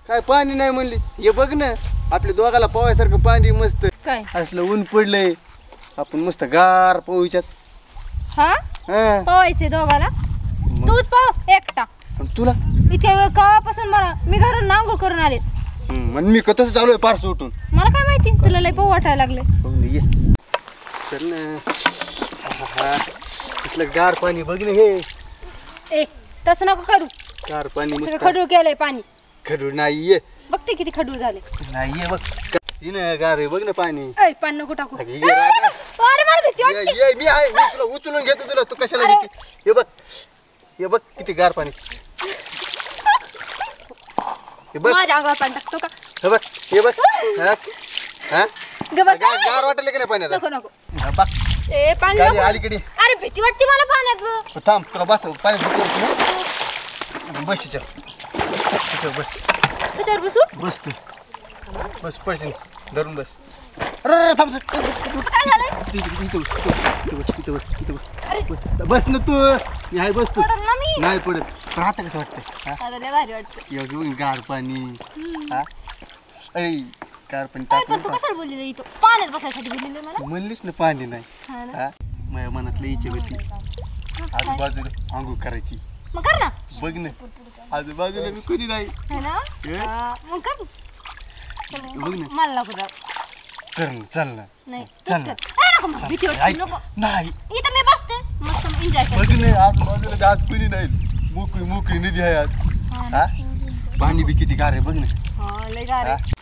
काय पाणी नाही म्हणली, हे बघ ना आपल्या दोघाला पोहायसारखं पाणी मस्त काय असलं ऊन पडलंय, आपण मस्त गार पोहायच्यात. हा पोहायचे दोघाला, तूच पोह एकटा. तुला इथे कवापासून मी घरून नांगूळ करून आले. मग मी कसं चालू आहे पारस उठून, मला काय माहिती तुला लय पोह वाटायला लागले. ये चल ना. इथलं गार पाणी बघ ना, हे ए तसं नको करू, गार पाणी मस्त. खडूळ केलंय पाणी, खडूळ नाही ये, बघते किती खडूळ झाले. नाही ये बघ तिने गार आहे बघ ना पाणी. पाणी नको टाकू. अरे मला भीती वाटते. मी आहे, मी तुला उचलून घेतो, तुला तू कशाला भीती. हे बघ, हे बघ किती गार पाणी. हे बघ माझ्या अंगावर पाणी टाकतो का? हे बघ, हे बघ. गबस. गार वाटलं की नाही पाण्यात? नको नको. बघ ए पाणी खाली नको. अलीकडे अरे भीती वाटते मला पाण्यात. थांब, तुला बस पाण्यात बस त्याच्यावर बस. त्याच्यावर बसू? बस तू बस, पडशील धरून बस. अरे थांब, काय झालंय? बस ना तू. मी आहे, बस तू. पडल ना मी. नाही पडत, पण आता कसं वाटतंय? आता लय भारी वाटतं. एवढं गार पाणी. अरे गार पाणी काय टाकून तू कशाला बोललेलं इथं? पाण्यात बसायसाठी बोललेलं मला? म्हणलीस ना पाणी नाही. हा ना. माझ्या मनातलं इच्छा होती आजूबाजूला आंघोळ करायची. मग कर ना. बघ ना आजूबाजूला मी कोणी नाही. है ना? मग कर. बघ ना. मला नको जाऊ. कर ना, चल ना. नाही चल तूच ना. कर. नको मग, भीती वाटते, ऐक. नको. नाही इथं मी बसते मस्त एन्जॉय कर. बघ ना आजूबाजूला आज कोणी नाही, मोकळी मोकळी नदी आहे आज. हा? पाणी बी किती गार आहे बघ ना. हा लय गार आहे.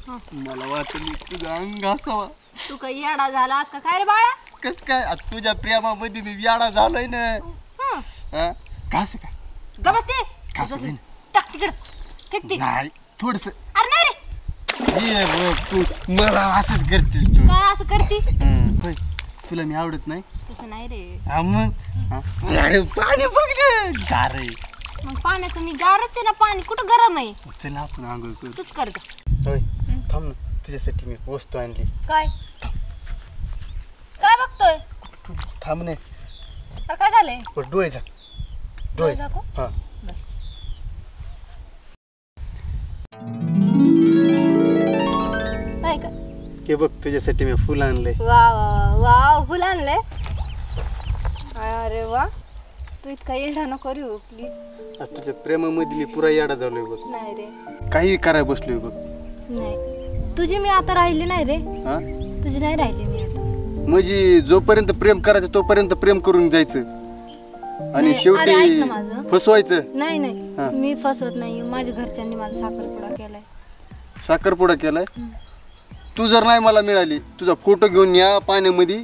मला वाटलं तुझा अंग असावा. तू काही येडा झालास का काय रे बाळा? कस काय आता तुझ्या प्रेमामध्ये मी याडा झालोय ना. हं. कास काय गबस ते. कास नाही. टाक तिकडं. फेक ते. नाही थोडस. अरे नाही रे. ये बघ तू मला असंच करतेस तू. काय असं करती? होय, तुला मी आवडत नाही? तसं नाही रे. हा मग. अरे पाणी बघ ना गार आहे. मग पाण्याचं मी गारच आहे ना, पाणी कुठं गरम आहे? चल आपण आंघोळ करू. तूच कर गं. होय थांब ना, तुझ्यासाठी मी वस्तू आणली. काय काय बघतोय? थांब ना. अरे काय झालंय? डोळे झाक, डोळे झाकू? हा. काय का? हे बघ तुझ्यासाठी मी फुल आणलंय. वा वा वा, फुल आणलंय. अरे वा, तू इतका येडा नको करू प्लीज. आज तुझ्या प्रेमामध्ये मी पुरा याडा झालोय बघ. नाही रे, काही करायला बसलोय बघ. नाही तुझी मी आता राहिली नाही रे. हा तुझी नाही राहिली मी आता. म्हणजे जोपर्यंत प्रेम करायचं तोपर्यंत प्रेम करून जायचं आणि नाही, अरे ऐक शेवटी ना माझं. फसवायचं. नाही हा. नाही मी फसवत नाही. माझ्या घरच्यांनी माझा साखरपुडा केलाय. साखरपुडा केलाय. तू जर नाही मला मिळाली, तुझा फोटो घेऊन या पाण्यामध्ये.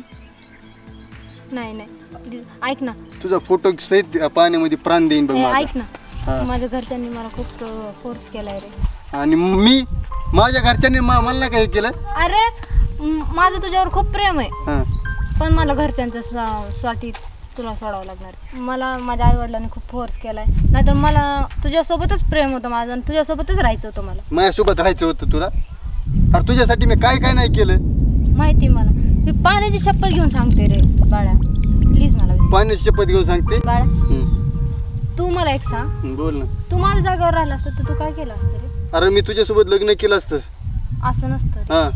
नाही नाही प्लीज ऐक ना. तुझा फोटो सहित पाण्यामध्ये प्राण देईन बघ ए, माझा. ऐक ना. हा. माझ्या घरच्यांनी मला खूप फोर्स केलाय रे. आणि मी माझ्या घरच्यांनी मला नाही काही केलं. अरे माझं तुझ्यावर खूप प्रेम आहे, हा. पण मला घरच्यांच्या साठी तुला सोडावं लागणार. मला माझ्या आई वडिलांनी खूप फोर्स केलाय, नाहीतर मला तुझ्यासोबतच प्रेम होतं माझं आणि तुझ्यासोबतच राहायचं होतं मला. माझ्यासोबत राहायचं होतं तुला. अरे तुझ्यासाठी मी काय काय नाही केलं. माहिती मला. मी पाण्याची शपथ घेऊन सांगते रे बाळा, प्लीज मला विसर. पाण्याची शपथ घेऊन सांगते. बाळा तू मला एक सांग, बोल ना. तू माझ्या जागेवर राहिला असतं तर तू काय केलं असतं रे? अरे मी तुझ्यासोबत लग्न केलं असतं. असं नसतं रे. हा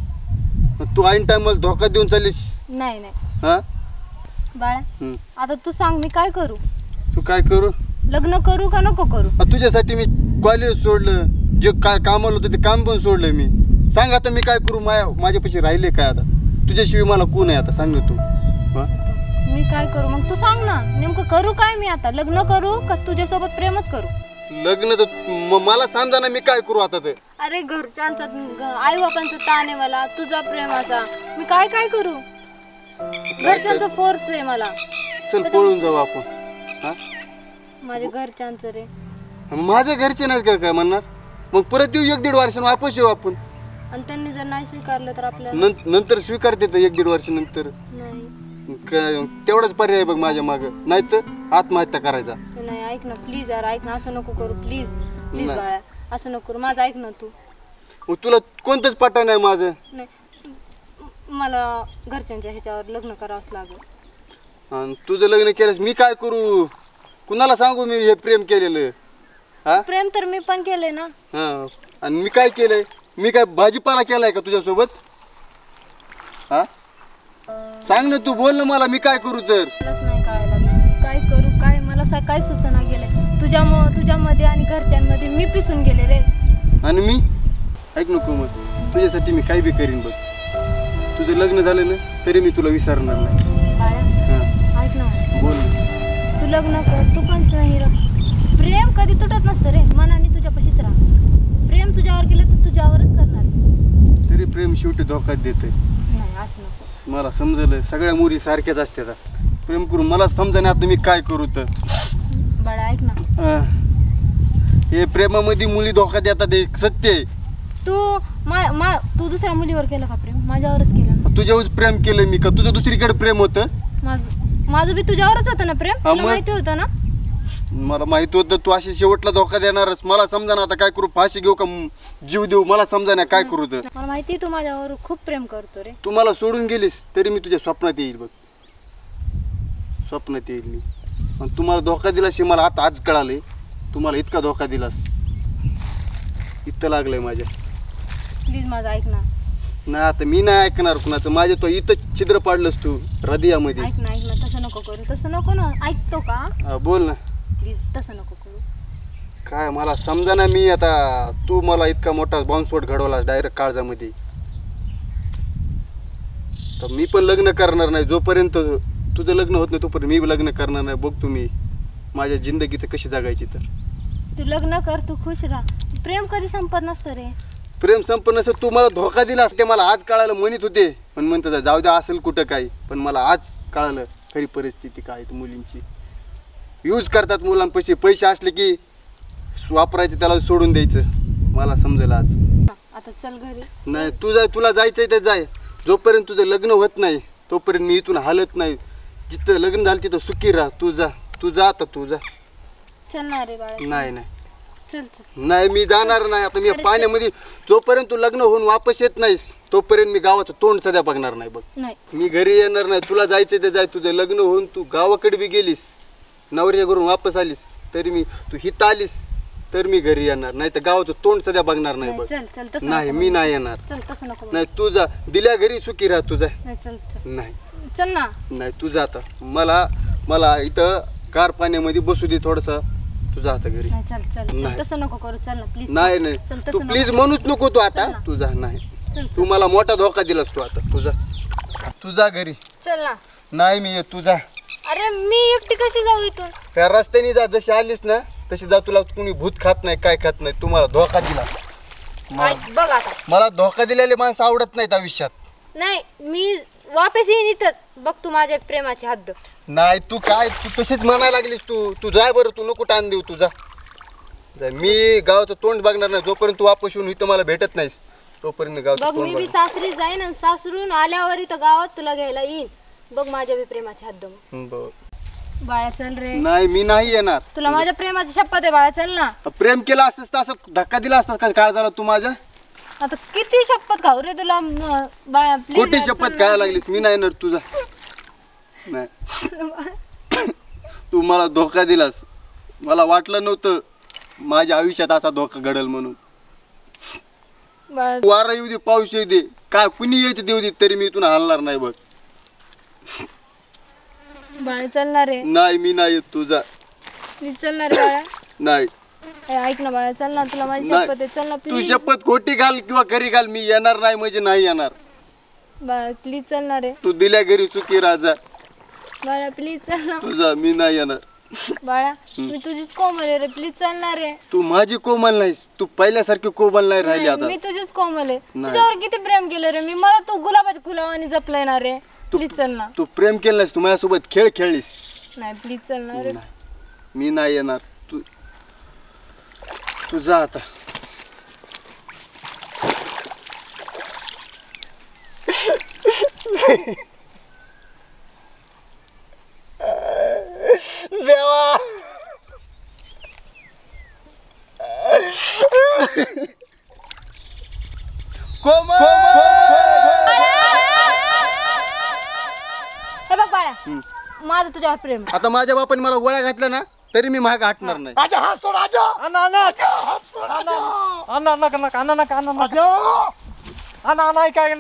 मग तू ऐन टायमाला धोका देऊन चाललीस. नाही नाही हा बाळा, आता तू सांग मी काय करू? तू काय करू? लग्न करू का नको करू? तुझ्यासाठी मी कॉलेज सोडलं, जे काय कामाला होतं ते काम पण सोडलं मी. सांग आता मी काय करू? माझ्यापाशी राहिले काय आता? तुझ्याशिवाय मला कोण आहे आता? सांग ना तू. मी काय करू मग? तू सांग ना नेमकं करू काय मी आता? लग्न करू का तुझ्यासोबत प्रेमच करू? लग्न तर मला समजा ना, मी काय करू आता ते? अरे घरच्यांचा आई बापांचा ताण आहे मला, तुझा प्रेमाचा. मी काय काय करू? घरच्यांचा फोर्स आहे मला. चल पळून जाऊ आपण. हा माझ्या घरच्यांचं रे. माझ्या घरचे नाहीत का काय म्हणणार? मग परत येऊ 1-1.5 वर्षांनी वापस येऊ आपण. आणि त्यांनी जर नाही स्वीकारलं तर आपल्याला नंतर स्वीकारते 1-1.5 वर्षानंतर. नाही तेवढाच पर्याय बघ माझ्या माग, नाही तर आत्महत्या करायचा. नाही ऐक ना प्लीज यार, ऐक ना. असं नको करू प्लीज प्लीज नाही. बाळा, असं नको करू. माझं ऐक ना तू. मग तुला कोणतंच पटा नाही माझं. नाही मला घरच्यांच्या ह्याच्यावर लग्न करावंच लागेल. आणि तुझं लग्न केलंस मी काय करू? कुणाला सांगू मी हे प्रेम केलेलं? हा प्रेम तर मी पण केलंय ना. हा आणि मी काय केलंय? मी काय भाजीपाला केलाय का तुझ्यासोबत? हा सांग ना, तू बोल ना मला, मी काय करू तर? मलाच नाही कळायला मी काय करू, काय मला काय सुचना गेलंय. तुझ्यामध्ये आणि घरच्यांमध्ये मी पिसून गेले रे. आणि मी ऐक नको मग, तुझ्यासाठी मी काही बी करीन बघ. तुझं लग्न झालं ना तरी मी तुला विसरणार नाही. बाळा ऐक ना, बोल ना. तू लग्न कर, तू पण नाही राह. प्रेम कधी तुटत नसतं रे, मनाने तुझ्यापाशीच राहा. प्रेम तुझ्यावर केलं तर तुझ्यावरच करणार. तरी प्रेम शेवटी धोका देते. नाही असं नको. मला समजलं, सगळ्या मुली सारख्याच असतात. प्रेम करून मला समजा आता मी काय करू तर. बाळा ऐक ना, हे प्रेमामध्ये मुली धोका देतात, एक सत्य आहे. तू दुसऱ्या मुलीवर केलं का प्रेम? माझ्यावरच केलं ना. तुझ्यावरच प्रेम केलं मी का? तुझं दुसरीकडे प्रेम होतं? माझं बी तुझ्यावरच होतं ना प्रेम. हा, तुला मग? माहिती होतं ना. मला माहित होतं तू अशी शेवटला धोका देणारच. मला समजा ना आता काय करू, फाशी घेऊ का जीव देऊ? मला समजा ना काय करू तर. मला माहिती तू माझ्यावर खूप प्रेम करतो रे. तू मला सोडून गेलीस तरी मी तुझ्या स्वप्नात येईल बघ. स्वप्नात येईल मी. आणि तुम्हाला धोका दिलास हे मला आता आज कळालंय. तुम्हाला इतका धोका दिलास, इतकं लागलंय माझ्या. प्लीज माझं ऐक ना. नाही आता मी नाही ऐकणार कुणाचं. माझ्या तो इथं छिद्र पाडलंस तू हृदयामध्ये. ऐक ना तसं नको करू. तसं नको ना. ऐकतो का? हा, बोल ना. प्लीज तसं नको करू. काय मला समजा ना, मी आता तू मला इतका मोठा बॉम्बस्फोट घडवलास डायरेक्ट काळजामध्ये. तर मी पण लग्न करणार नाही जोपर्यंत तुझं लग्न होत नाही, तोपर्यंत मी लग्न करणार नाही. बघ तुम्ही माझ्या जिंदगीचं कशी जगायची तर. तू लग्न कर, तू खुश राहा. प्रेम कधी संपत नसतं रे. प्रेम संपन्न असं तू मला धोका दिलास ते मला आज कळालं. म्हणत होते पण म्हणतात जाऊ द्या असेल कुठं काही, पण मला आज कळालं खरी परिस्थिती काय तर. मुलींची यूज करतात मुलांपाशी. पैसे असले की वापरायचे, त्याला सोडून द्यायचं. मला समजेल आज. आता चल घरी. नाही तू जाय, तुला जायचंय तर जाय. जोपर्यंत तुझं लग्न होत नाही तोपर्यंत मी इथून हालत नाही. जिथं लग्न झालं तिथं सुखी राहा. तू जा, तू जा आता, तू जा. चल ना रे बाळा. नाही नाही चल नाही मी जाणार नाही. आता मी पाण्यामध्ये जोपर्यंत तू लग्न होऊन वापस येत नाहीस तोपर्यंत मी गावाचं तोंड सध्या बघणार नाही बघ. नाही मी घरी येणार नाही. तुला जायचं ते जाय. तुझं लग्न होऊन तू गावाकडे बी गेलीस, नवऱ्या घरून वापस आलीस तरी मी, तू हित आलीस तर मी घरी येणार. नाही तर गावाचं तोंड सध्या बघणार नाही बघ. चल चल तसं नाही नको मी बोलू. नाही येणार. चल तसं नको बोलू. नाही तू जा, दिल्या घरी सुखी राहा. तुझा नाही चल चल नाही चल ना. नाही तू जा आता. मला इथं गार पाण्यामध्ये बसू दे थोडस. तू जा आता घरी. नाही चल चल नाही. चल तसं नको करू. चल ना प्लीज. नाही नाही चल तू तसं प्लीज नको. म्हणूच नको तू आता. चल ना. तू जा. नाही चल तू मला मोठा धोका दिलास तू आता. तू जा घरी. चल ना. नाही मी येत. तू जा. अरे मी एकटी कशी जाऊ इथून? त्या रस्त्याने जा, जशी आलीस ना तशी जा. तुला कुणी भूत खात नाही, काय खात नाही. तुम्हाला धोका दिलास. ऐक, बघ आता. मला धोका दिलेले माणसं आवडत नाहीत आयुष्यात. नाही मी वापस येईन इथं. बघ तू माझ्या प्रेमाची हद्द. नाही तू काय, तू तशीच म्हणायला लागलीस. तू जाय बरं. तू नको टाण देऊ. तू जा. मी गावचं तोंड बघणार नाही जोपर्यंत तू वापस येऊन इथं मला भेटत नाहीस तोपर्यंत गावचं बघ तोंड मी बी बघणार. सासरी जाईन आणि सासरून आल्यावर इथं गावात तुला घ्यायला येईन. बघ माझ्या बी प्रेमाची हद्द. मग बरं. बाळा चल रे. नाही मी नाही येणार. तुला माझ्या प्रेमाची शपथ आहे बाळा. चल ना. प्रेम केला असतंस तर असं धक्का दिला असतास का? काय झालं तू माझ्या? आता किती शपथ खाऊ रे तुला बाळा. प्लीज खोटी शपथ खायला लागलीस. मी नाही येणार. तुझा नाही. तू मला धोका दिलास. मला वाटलं नव्हतं माझ्या आयुष्यात असा धोका घडेल म्हणून. बाळा वारा येऊ दे, पाऊस येऊ दे, काय कुणी यायचं देऊ दे, तरी मी इथून हलणार नाही बघ. बाळा चल ना रे. नाही मी नाही येत. तुझा प्लीज चल ना रे बाळा. नाही. ऐक ना बाळा. चल ना. तुला माझी नाही. शपथ आहे. चल ना तू प्लीज. शपथ खोटी घाल किंवा खरी घाल, मी येणार नाही म्हणजे नाही येणार. बाळा प्लीज चल ना रे. तू दिल्या घरी सुखी राजा. बाळा प्लीज चल ना. तुझा मी नाही येणार. बाळा मी तुझीच कोमल आहे रे. प्लीज चल ना रे. तू माझी कोमल नाहीस. तू पहिल्यासारखी कोमल नाही राहिली आता. मी तुझीच कोमल आहे. नाही. तुझ्यावर किती प्रेम केलं रे मी. मला तू गुलाबाच्या फुलावानी जपलंय ना रे. प्लीज चल ना. तू प्रेम केलं नाहीस. तू माझ्यासोबत खेळ खेळलीस. नाही प्लीज चल ना रे. नाही. मी नाही येणार. तू जा आता. देवा कोमल माझं तुझ्यावर प्रेम आहे. आता माझ्या बापाने मला गोळ्या घातल्या ना तरी मी महाग हटणार नाही. आजा हात सोड आजा. अण्णा अण्णा अण्णा अण्णा नका नका अण्णा नका अण्णा नका अण्णा नका अण्णा अण्णा काय